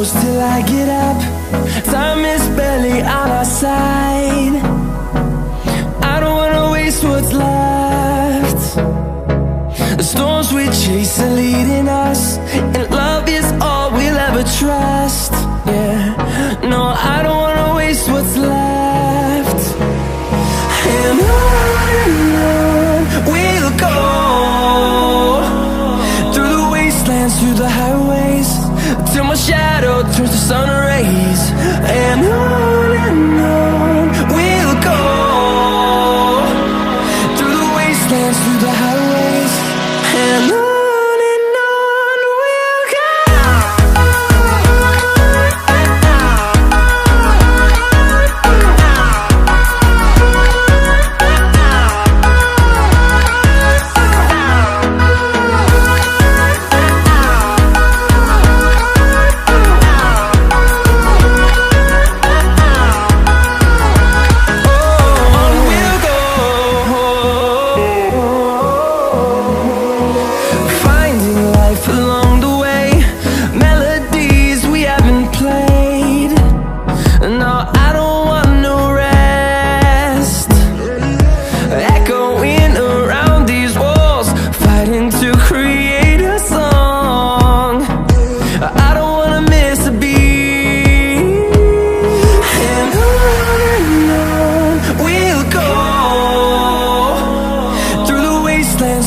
close till I get up. Time is barely on our side. I don't wanna waste what's left. The storms we chase are leading us, and love is all we'll ever trust. Yeah, no, I don't wanna waste what's left. And on we'll go, through the wastelands, through the highways, till my shadow turns to sun rays. And on we'll go, through the wastelands, through the highways, and on we'll go.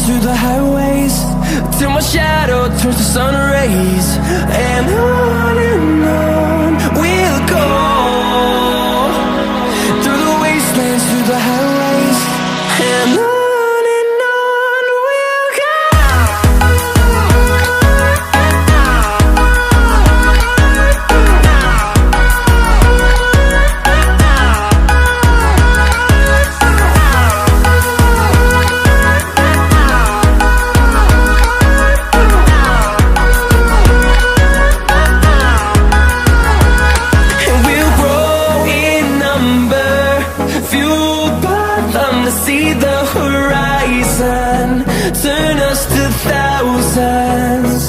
Through the highways, till my shadow turns to sun rays. And on we'll go, through the wastelands, through the highways, and on we'll go. See the horizon, turn us to thousands,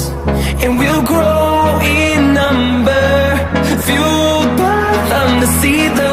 and we'll grow in number, fueled by them to see the